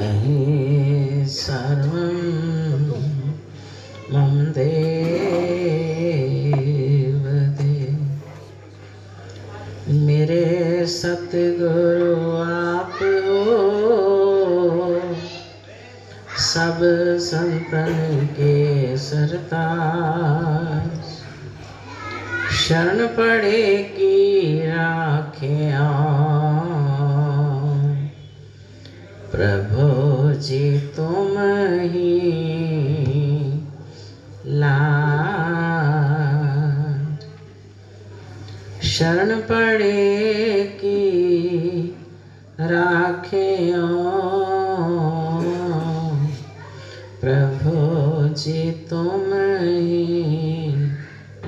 मही सर्वं मम देव दे। मेरे सतगुरु आप हो, सब संतन के सरताज। शरण पड़े की राखिया, प्रभु जी तुम ही लाज। शरण पड़े की राखिया, प्रभु जी तुम ही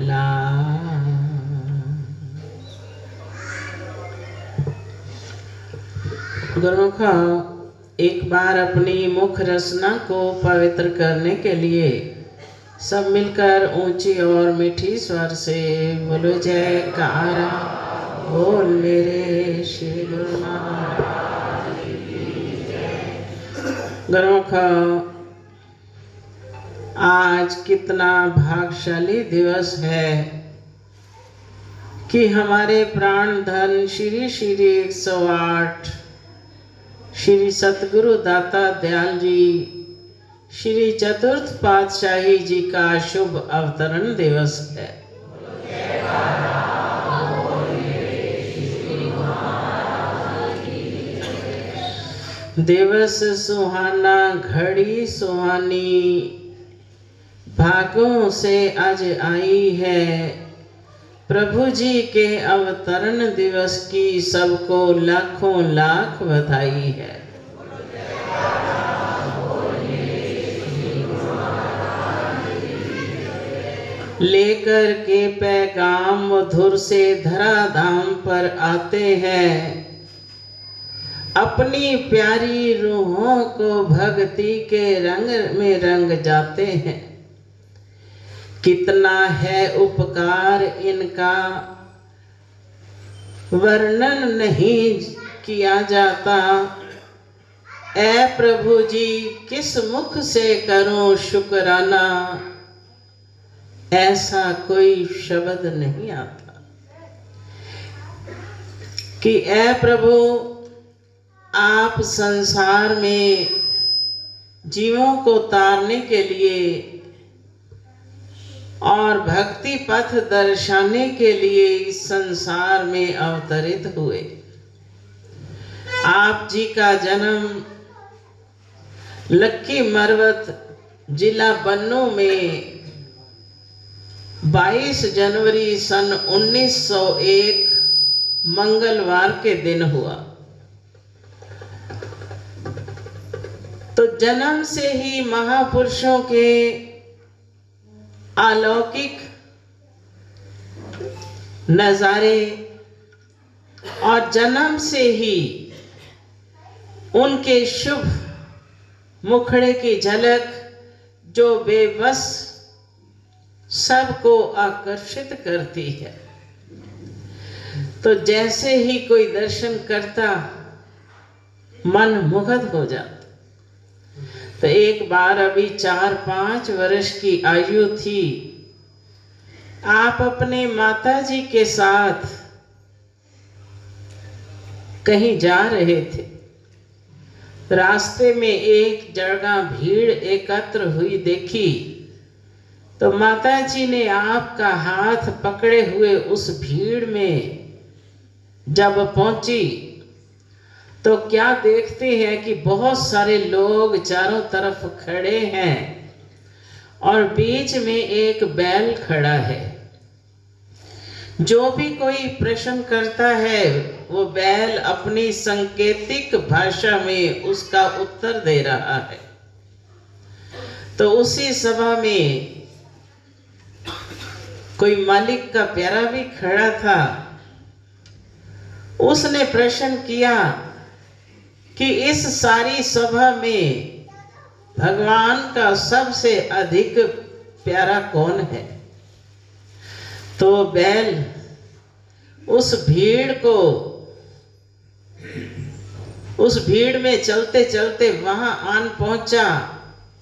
लाज। गुरुमुखा, एक बार अपनी मुख रचना को पवित्र करने के लिए सब मिलकर ऊंची और मीठी स्वर से बोलो जयकारा। बोल मेरे श्री गुरु महाराज की जय। गुरुमुखा, आज कितना भाग्यशाली दिवस है कि हमारे प्राण धन श्री श्री 108 श्री सतगुरु दाता दयाल जी श्री चतुर्थ पातशाही जी का शुभ अवतरण दिवस है। दिवस सुहाना, घड़ी सुहानी, भागों से आज आई है। प्रभु जी के अवतरण दिवस की सबको लाखों लाख बधाई है। लेकर के पैगाम मधुर से धराधाम पर आते हैं, अपनी प्यारी रूहों को भक्ति के रंग में रंग जाते हैं। कितना है उपकार इनका, वर्णन नहीं किया जाता। ऐ प्रभु जी किस मुख से करूं शुक्राना, ऐसा कोई शब्द नहीं आता कि ऐ प्रभु आप संसार में जीवों को तारने के लिए और भक्ति पथ दर्शाने के लिए इस संसार में अवतरित हुए। आप जी का जन्म लक्की मरवत जिला बन्नू में 22 जनवरी सन 1901 मंगलवार के दिन हुआ। तो जन्म से ही महापुरुषों के अलौकिक नजारे और जन्म से ही उनके शुभ मुखड़े की झलक जो बेबस सबको आकर्षित करती है। तो जैसे ही कोई दर्शन करता मन मुग्ध हो जाता। तो एक बार अभी 4-5 वर्ष की आयु थी, आप अपने माताजी के साथ कहीं जा रहे थे। रास्ते में एक जगह भीड़ एकत्र हुई देखी, तो माताजी ने आपका हाथ पकड़े हुए उस भीड़ में जब पहुंची तो क्या देखते हैं कि बहुत सारे लोग चारों तरफ खड़े हैं और बीच में एक बैल खड़ा है। जो भी कोई प्रश्न करता है वो बैल अपनी सांकेतिक भाषा में उसका उत्तर दे रहा है। तो उसी सभा में कोई मालिक का प्यारा भी खड़ा था। उसने प्रश्न किया कि इस सारी सभा में भगवान का सबसे अधिक प्यारा कौन है? तो बैल उस भीड़ को उस भीड़ में चलते चलते वहां आन पहुंचा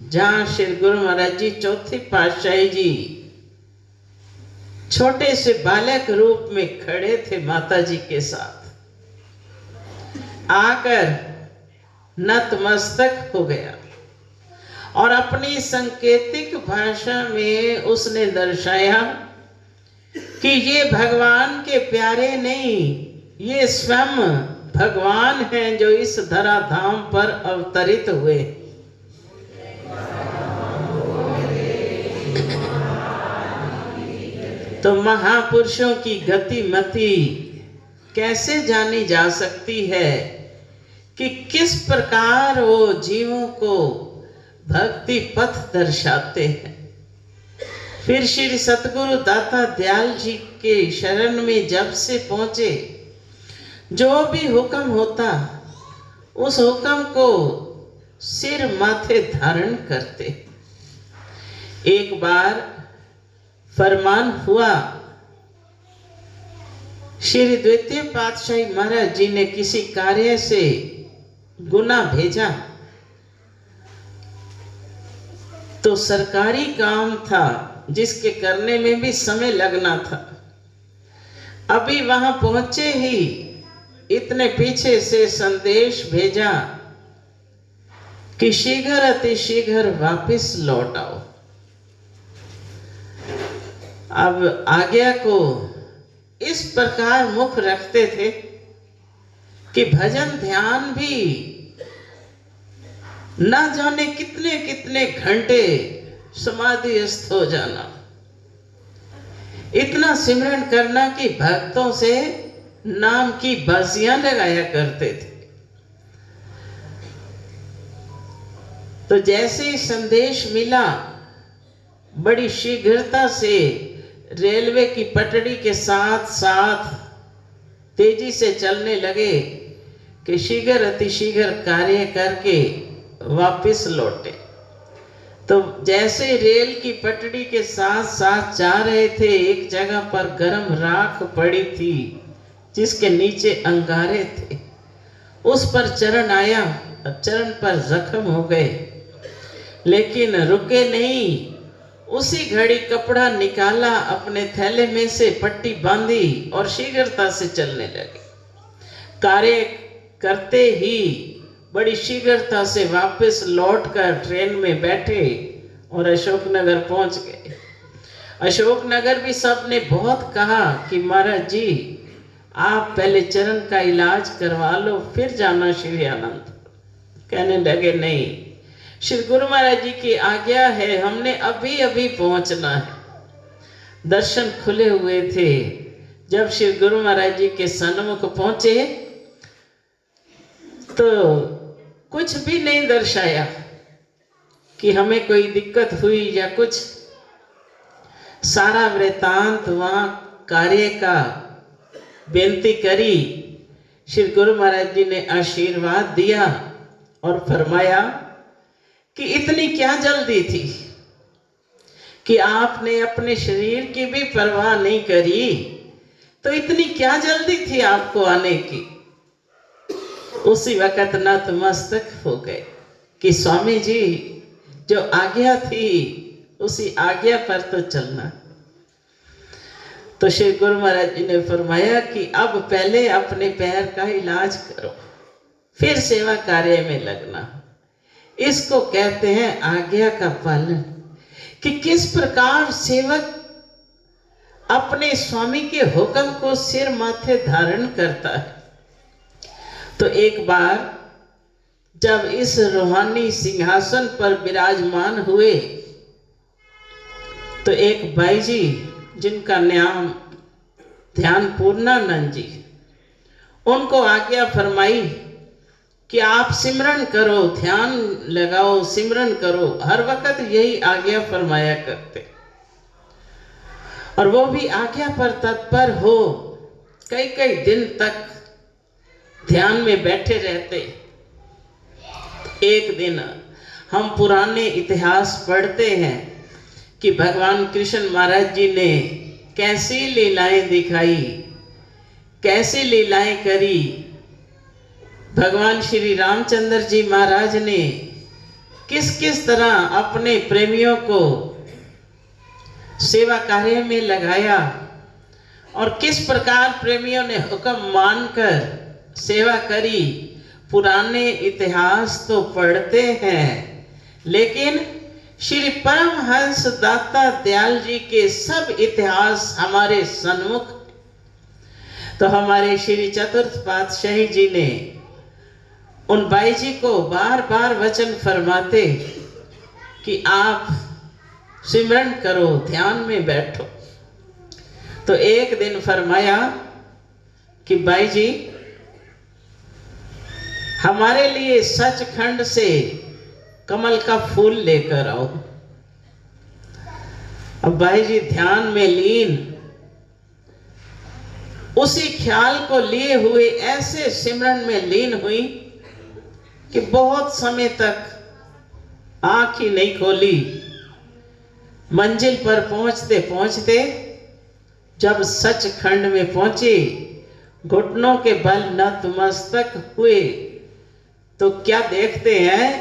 जहां श्री गुरु महाराज जी चौथी पातशाही जी छोटे से बालक रूप में खड़े थे माता जी के साथ। आकर नतमस्तक हो गया और अपनी सांकेतिक भाषा में उसने दर्शाया कि ये भगवान के प्यारे नहीं, ये स्वयं भगवान हैं जो इस धराधाम पर अवतरित हुए। तो महापुरुषों की गतिमति कैसे जानी जा सकती है कि किस प्रकार वो जीवों को भक्ति पथ दर्शाते हैं। फिर श्री सतगुरु दाता दयाल जी के शरण में जब से पहुंचे, जो भी हुक्म होता उस हुक्म को सिर माथे धारण करते। एक बार फरमान हुआ, श्री द्वितीय पातशाही महाराज जी ने किसी कार्य से गुना भेजा, तो सरकारी काम था जिसके करने में भी समय लगना था। अभी वहां पहुंचे ही इतने पीछे से संदेश भेजा कि शीघ्र अतिशीघ्र वापस लौट आओ। अब आज्ञा को इस प्रकार मुख रखते थे कि भजन ध्यान भी ना जाने कितने कितने घंटे समाधिस्थ हो जाना, इतना सिमरन करना कि भक्तों से नाम की बाजियां लगाया करते थे। तो जैसे ही संदेश मिला, बड़ी शीघ्रता से रेलवे की पटड़ी के साथ साथ तेजी से चलने लगे कि शीघ्र अतिशीघ्र कार्य करके वापस लौटे। तो जैसे रेल की पटड़ी के साथ साथ जा रहे थे, एक जगह पर गर्म राख पड़ी थी जिसके नीचे अंगारे थे, उस पर चरण आया, चरण पर जख्म हो गए, लेकिन रुके नहीं। उसी घड़ी कपड़ा निकाला, अपने थैले में से पट्टी बांधी और शीघ्रता से चलने लगे। कार्य करते ही बड़ी शीघ्रता से वापस लौटकर ट्रेन में बैठे और अशोकनगर पहुंच गए। अशोकनगर भी सबने बहुत कहा कि महाराज जी आप पहले चरण का इलाज करवा लो, फिर जाना श्री आनंद। कहने लगे नहीं, श्री गुरु महाराज जी की आज्ञा है, हमने अभी अभी पहुंचना है। दर्शन खुले हुए थे। जब श्री गुरु महाराज जी के सन्मुख पहुंचे तो कुछ भी नहीं दर्शाया कि हमें कोई दिक्कत हुई या कुछ। सारा वृतांत वहां कार्य का बेनती करी। श्री गुरु महाराज जी ने आशीर्वाद दिया और फरमाया कि इतनी क्या जल्दी थी कि आपने अपने शरीर की भी परवाह नहीं करी, तो इतनी क्या जल्दी थी आपको आने की। उसी वक्त नतमस्तक हो गए कि स्वामी जी जो आज्ञा थी उसी आज्ञा पर तो चलना। तो श्री गुरु महाराज जी ने फरमाया कि अब पहले अपने पैर का इलाज करो, फिर सेवा कार्य में लगना। इसको कहते हैं आज्ञा का पालन, कि किस प्रकार सेवक अपने स्वामी के हुक्म को सिर माथे धारण करता है। तो एक बार जब इस रूहानी सिंहासन पर विराजमान हुए, तो एक बाई जी जिनका नाम ध्यान पूर्णानंद जी, उनको आज्ञा फरमाई कि आप सिमरन करो, ध्यान लगाओ, सिमरन करो। हर वक्त यही आज्ञा फरमाया करते और वो भी आज्ञा पर तत्पर हो कई कई दिन तक ध्यान में बैठे रहते। एक दिन हम पुराने इतिहास पढ़ते हैं कि भगवान कृष्ण महाराज जी ने कैसी लीलाएं दिखाई, कैसी लीलाएं करी भगवान श्री रामचंद्र जी महाराज ने किस किस तरह अपने प्रेमियों को सेवा कार्य में लगाया और किस प्रकार प्रेमियों ने हुक्म मानकर सेवा करी, पुराने इतिहास तो पढ़ते हैं, लेकिन श्री परमहंस दाता दयाल जी के सब इतिहास हमारे सन्मुख। तो हमारे श्री चतुर्थ पातशाही जी ने उन बाई जी को बार बार वचन फरमाते कि आप सिमरन करो, ध्यान में बैठो। तो एक दिन फरमाया कि बाई जी हमारे लिए सचखंड से कमल का फूल लेकर आओ। अब बाई जी ध्यान में लीन उसी ख्याल को लिए हुए ऐसे सिमरन में लीन हुई कि बहुत समय तक आंख ही नहीं खोली। मंजिल पर पहुंचते पहुंचते जब सचखंड में पहुंचे, घुटनों के बल नतमस्तक हुए, तो क्या देखते हैं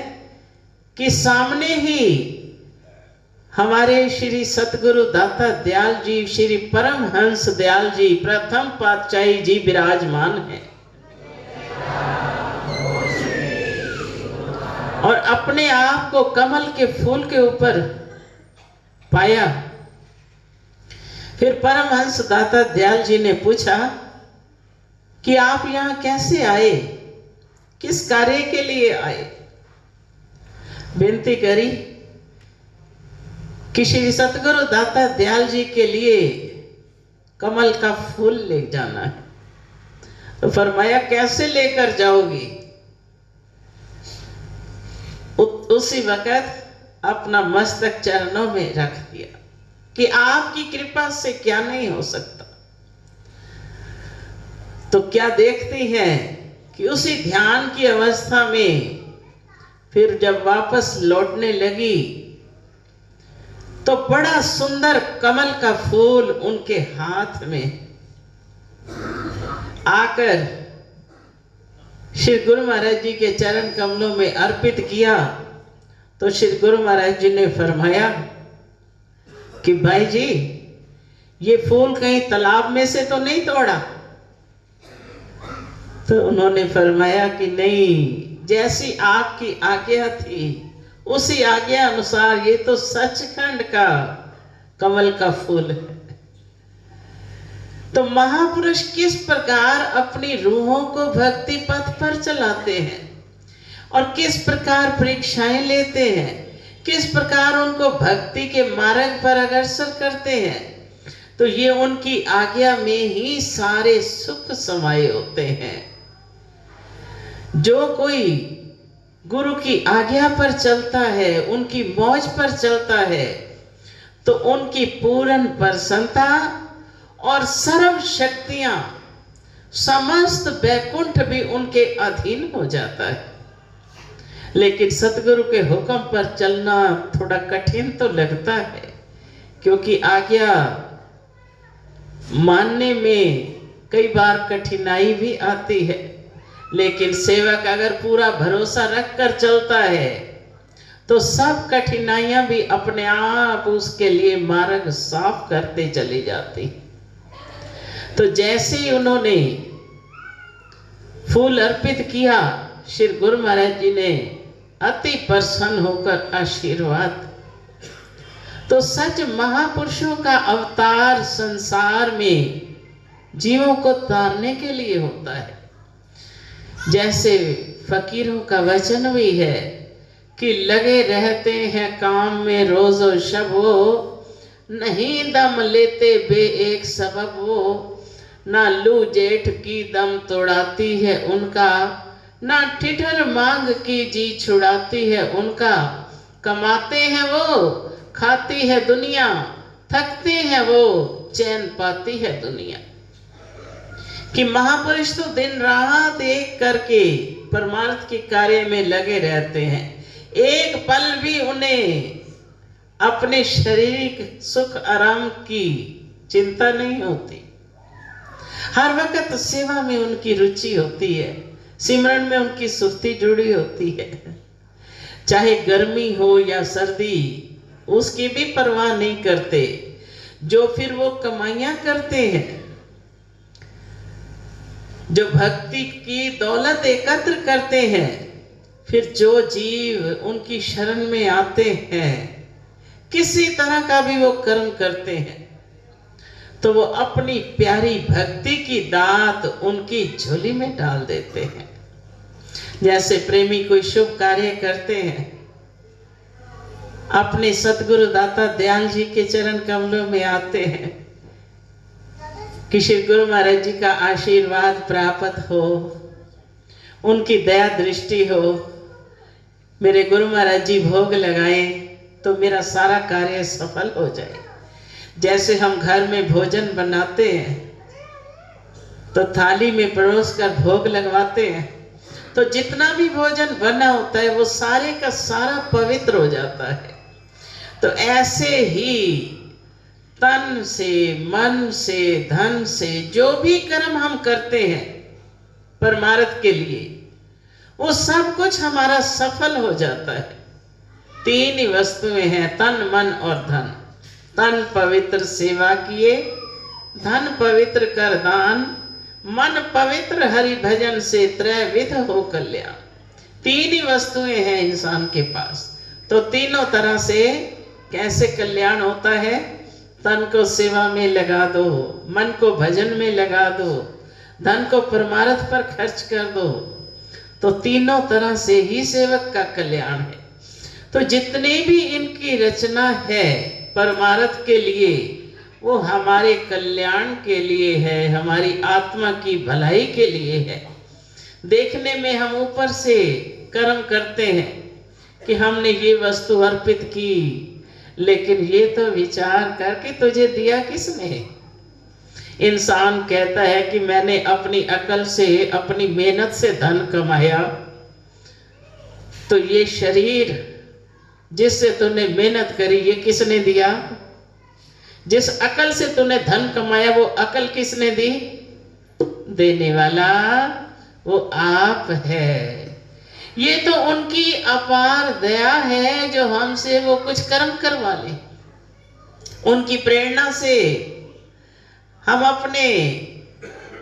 कि सामने ही हमारे श्री सतगुरु दाता दयाल जी, श्री परमहंस दयाल जी, प्रथम पातशाही जी विराजमान हैं और अपने आप को कमल के फूल के ऊपर पाया। फिर परमहंस दाता दयाल जी ने पूछा कि आप यहां कैसे आए, किस कार्य के लिए आए। बेनती करी कि श्री सतगुरु दाता दयाल जी के लिए कमल का फूल ले जाना है। तो फरमाया कैसे लेकर जाओगी। उसी वक्त अपना मस्तक चरणों में रख दिया कि आपकी कृपा से क्या नहीं हो सकता। तो क्या देखती हैं कि उसी ध्यान की अवस्था में फिर जब वापस लौटने लगी तो बड़ा सुंदर कमल का फूल उनके हाथ में आकर श्री गुरु महाराज जी के चरण कमलों में अर्पित किया। तो श्री गुरु महाराज जी ने फरमाया कि भाई जी ये फूल कहीं तालाब में से तो नहीं तोड़ा। तो उन्होंने फरमाया कि नहीं, जैसी आपकी आज्ञा थी उसी आज्ञा अनुसार ये तो सचखंड का कमल का फूल है। तो महापुरुष किस प्रकार अपनी रूहों को भक्ति पथ पर चलाते हैं और किस प्रकार परीक्षाएं लेते हैं, किस प्रकार उनको भक्ति के मार्ग पर अग्रसर करते हैं, तो ये उनकी आज्ञा में ही सारे सुख समाये होते हैं। जो कोई गुरु की आज्ञा पर चलता है, उनकी मौज पर चलता है, तो उनकी पूर्ण प्रसन्नता और सर्व शक्तियां, समस्त वैकुंठ भी उनके अधीन हो जाता है। लेकिन सतगुरु के हुक्म पर चलना थोड़ा कठिन तो लगता है, क्योंकि आज्ञा मानने में कई बार कठिनाई भी आती है। लेकिन सेवक अगर पूरा भरोसा रख कर चलता है तो सब कठिनाइयां भी अपने आप उसके लिए मार्ग साफ करते चली जाती। तो जैसे ही उन्होंने फूल अर्पित किया, श्री गुरु महाराज जी ने अति प्रसन्न होकर आशीर्वाद। तो सच महापुरुषों का अवतार संसार में जीवों को तारने के लिए होता है। जैसे फकीरों का वचन भी है कि लगे रहते हैं काम में रोजो शब वो, नहीं दम लेते बे एक सबब वो, ना लू जेठ की दम तोड़ाती है उनका, ना ठिठर मांग की जी छुड़ाती है उनका। कमाते हैं वो, खाती है दुनिया, थकते हैं वो, चैन पाती है दुनिया। कि महापुरुष तो दिन रात एक करके परमार्थ के कार्य में लगे रहते हैं, एक पल भी उन्हें अपने शारीरिक सुख आराम की चिंता नहीं होती। हर वक्त सेवा में उनकी रुचि होती है, सिमरन में उनकी सुर्ती जुड़ी होती है, चाहे गर्मी हो या सर्दी, उसकी भी परवाह नहीं करते। जो फिर वो कमाइयां करते हैं, जो भक्ति की दौलत एकत्र करते हैं, फिर जो जीव उनकी शरण में आते हैं, किसी तरह का भी वो कर्म करते हैं, तो वो अपनी प्यारी भक्ति की दात उनकी झोली में डाल देते हैं। जैसे प्रेमी कोई शुभ कार्य करते हैं, अपने सतगुरु दाता दयाल जी के चरण कमलों में आते हैं कि श्री गुरु महाराज जी का आशीर्वाद प्राप्त हो, उनकी दया दृष्टि हो, मेरे गुरु महाराज जी भोग लगाएं तो मेरा सारा कार्य सफल हो जाए। जैसे हम घर में भोजन बनाते हैं तो थाली में परोस कर भोग लगवाते हैं, तो जितना भी भोजन बना होता है वो सारे का सारा पवित्र हो जाता है। तो ऐसे ही तन से, मन से, धन से जो भी कर्म हम करते हैं परमार्थ के लिए, वो सब कुछ हमारा सफल हो जाता है। तीन ही वस्तुएं हैं, तन, मन और धन। तन पवित्र सेवा किए, धन पवित्र कर दान, मन पवित्र हरि भजन से त्रैविध हो कल्याण। तीन ही वस्तुएं हैं इंसान के पास, तो तीनों तरह से कैसे कल्याण होता है? तन को सेवा में लगा दो, मन को भजन में लगा दो, धन को परमार्थ पर खर्च कर दो, तो तीनों तरह से ही सेवक का कल्याण है। तो जितनी भी इनकी रचना है परमार्थ के लिए, वो हमारे कल्याण के लिए है, हमारी आत्मा की भलाई के लिए है। देखने में हम ऊपर से कर्म करते हैं कि हमने ये वस्तु अर्पित की, लेकिन ये तो विचार करके तुझे दिया किसने? इंसान कहता है कि मैंने अपनी अकल से, अपनी मेहनत से धन कमाया, तो ये शरीर जिससे तूने मेहनत करी ये किसने दिया? जिस अकल से तूने धन कमाया वो अकल किसने दी? देने वाला वो आप है। ये तो उनकी अपार दया है जो हमसे वो कुछ कर्म करवा ले। उनकी प्रेरणा से हम अपने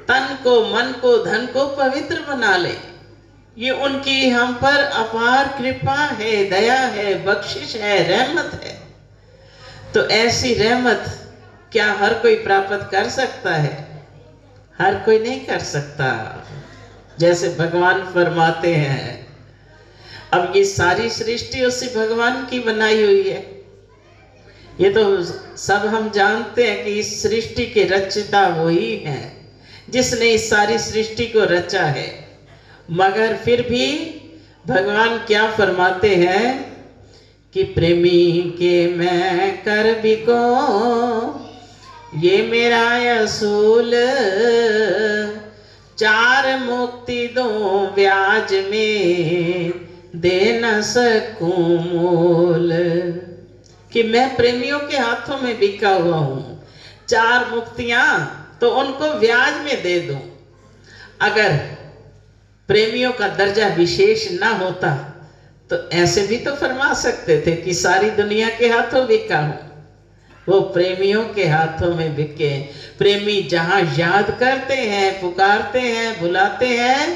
तन को, मन को, धन को पवित्र बना ले। ये उनकी हम पर अपार कृपा है, दया है, बख्शिश है, रहमत है। तो ऐसी रहमत क्या हर कोई प्राप्त कर सकता है? हर कोई नहीं कर सकता। जैसे भगवान फरमाते हैं, अब ये सारी सृष्टि उसी भगवान की बनाई हुई है। ये तो सब हम जानते हैं कि इस सृष्टि के रचयिता वही हैं जिसने इस सारी सृष्टि को रचा है। मगर फिर भी भगवान क्या फरमाते हैं कि प्रेमी के मैं कर बिको, ये मेरा असूल, चार मुक्ति दो ब्याज में दे न सकूं मोल। कि मैं प्रेमियों के हाथों में बिका हुआ हूं, चार मुक्तियां तो उनको ब्याज में दे दूं। अगर प्रेमियों का दर्जा विशेष ना होता तो ऐसे भी तो फरमा सकते थे कि सारी दुनिया के हाथों बिका हूं। वो प्रेमियों के हाथों में बिके। प्रेमी जहां याद करते हैं, पुकारते हैं, बुलाते हैं,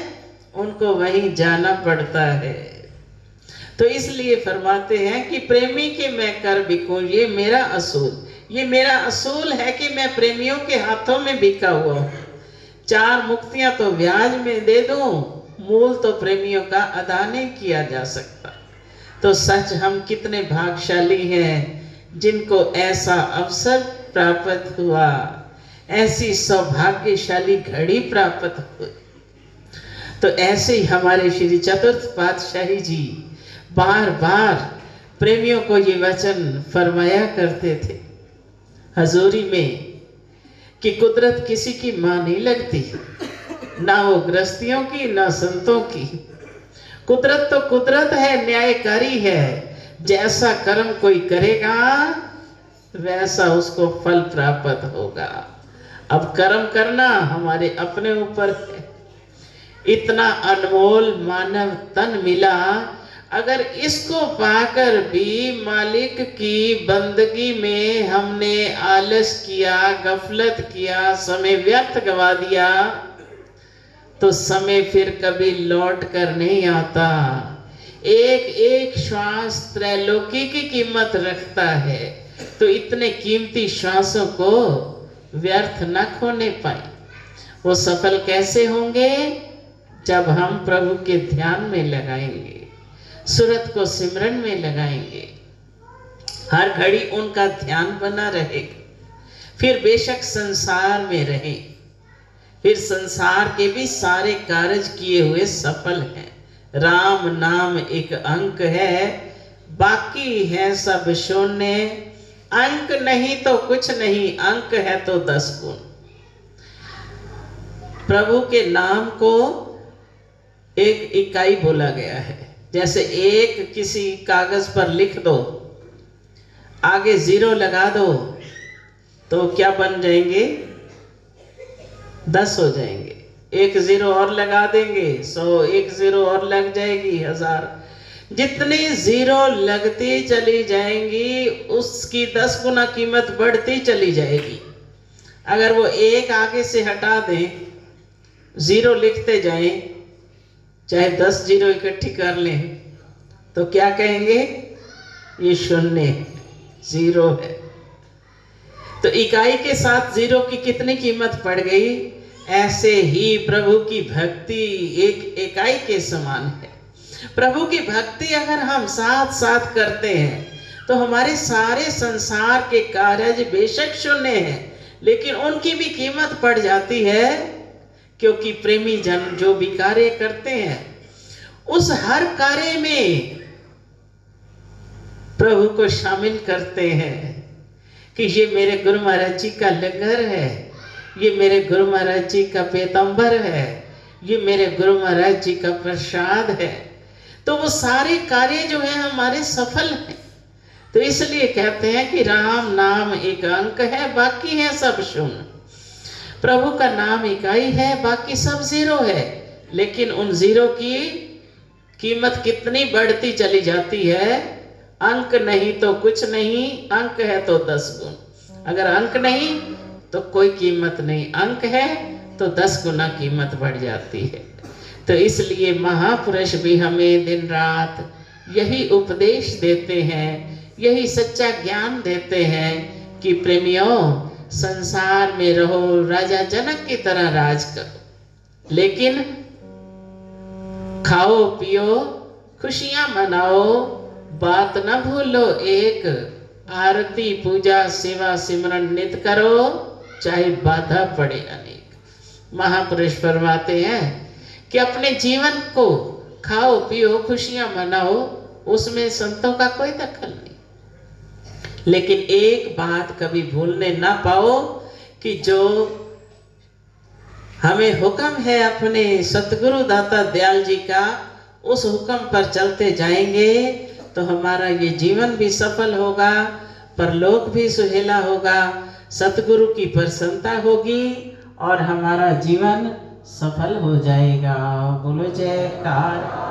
उनको वहीं जाना पड़ता है। तो इसलिए फरमाते हैं कि प्रेमी के मैं कर बिकूं, ये मेरा असूल। ये मेरा असूल है कि मैं प्रेमियों के हाथों में बिका हुआ हूं। चार मुक्तियां तो ब्याज में दे दूं, मूल तो प्रेमियों का अदा नहीं किया जा सकता। तो सच हम कितने भाग्यशाली हैं जिनको ऐसा अवसर प्राप्त हुआ, ऐसी सौभाग्यशाली घड़ी प्राप्त हुई। तो ऐसे ही हमारे श्री चतुर्थ पातशाही जी बार बार प्रेमियों को ये वचन फरमाया करते थे हजूरी में कि कुदरत किसी की मां नहीं लगती, ना वो गृहस्थियों की, ना संतों की। कुदरत तो कुदरत है, न्यायकारी है। जैसा कर्म कोई करेगा वैसा उसको फल प्राप्त होगा। अब कर्म करना हमारे अपने ऊपर है। इतना अनमोल मानव तन मिला, अगर इसको पाकर भी मालिक की बंदगी में हमने आलस किया, गफलत किया, समय व्यर्थ गवा दिया, तो समय फिर कभी लौट कर नहीं आता। एक एक श्वास त्रैलोकी की कीमत रखता है, तो इतने कीमती श्वासों को व्यर्थ न खोने पाए। वो सफल कैसे होंगे? जब हम प्रभु के ध्यान में लगाएंगे, सुरत को सिमरन में लगाएंगे, हर घड़ी उनका ध्यान बना रहेगा। फिर बेशक संसार में रहे, फिर संसार के भी सारे कार्य किए हुए सफल हैं। राम नाम एक अंक है, बाकी है सब शून्य। अंक नहीं तो कुछ नहीं, अंक है तो 10 गुण। प्रभु के नाम को एक इकाई बोला गया है। जैसे एक किसी कागज पर लिख दो, आगे 0 लगा दो, तो क्या बन जाएंगे? 10 हो जाएंगे। एक 0 और लगा देंगे 100, एक 0 और लग जाएगी 1000। जितनी 0 लगती चली जाएंगी, उसकी 10 गुना कीमत बढ़ती चली जाएगी। अगर वो एक आगे से हटा दें, 0 लिखते जाएं, चाहे 10 0 इकट्ठी कर लें, तो क्या कहेंगे? ये शून्य है, 0 है। तो इकाई के साथ 0 की कितनी कीमत पड़ गई? ऐसे ही प्रभु की भक्ति एक इकाई के समान है। प्रभु की भक्ति अगर हम साथ साथ करते हैं, तो हमारे सारे संसार के कार्य बेशक शून्य हैं, लेकिन उनकी भी कीमत पड़ जाती है, क्योंकि प्रेमी जन जो भी कार्य करते हैं, उस हर कार्य में प्रभु को शामिल करते हैं कि ये मेरे गुरु महाराज जी का लंगर है, ये मेरे गुरु महाराज जी का पीताम्बर है, ये मेरे गुरु महाराज जी का प्रसाद है। तो वो सारे कार्य जो है हमारे सफल हैं। तो इसलिए कहते हैं कि राम नाम एक अंक है, बाकी है सब शून्य। प्रभु का नाम इकाई है, बाकी सब 0 है। लेकिन उन 0 की कीमत कितनी बढ़ती चली जाती है? अंक नहीं तो कुछ नहीं, अंक है तो 10 गुण। अगर अंक नहीं तो कोई कीमत नहीं, अंक है तो 10 गुना कीमत बढ़ जाती है। तो इसलिए महापुरुष भी हमें दिन रात यही उपदेश देते हैं, यही सच्चा ज्ञान देते हैं कि प्रेमियों, संसार में रहो, राजा जनक की तरह राज करो, लेकिन खाओ पियो, खुशियां मनाओ, बात न भूलो एक, आरती पूजा सेवा सिमरन नित करो, चाहे बाधा पड़े अनेक। महापुरुष फरमाते हैं कि अपने जीवन को खाओ पियो, खुशियां मनाओ, उसमें संतों का कोई दखल नहीं। लेकिन एक बात कभी भूलने ना पाओ कि जो हमें हुक्म है अपने सतगुरु दाता दयाल जी का, उस हुक्म पर चलते जाएंगे तो हमारा ये जीवन भी सफल होगा, परलोक भी सुहेला होगा, सतगुरु की प्रसन्नता होगी और हमारा जीवन सफल हो जाएगा। बोलो जयकार।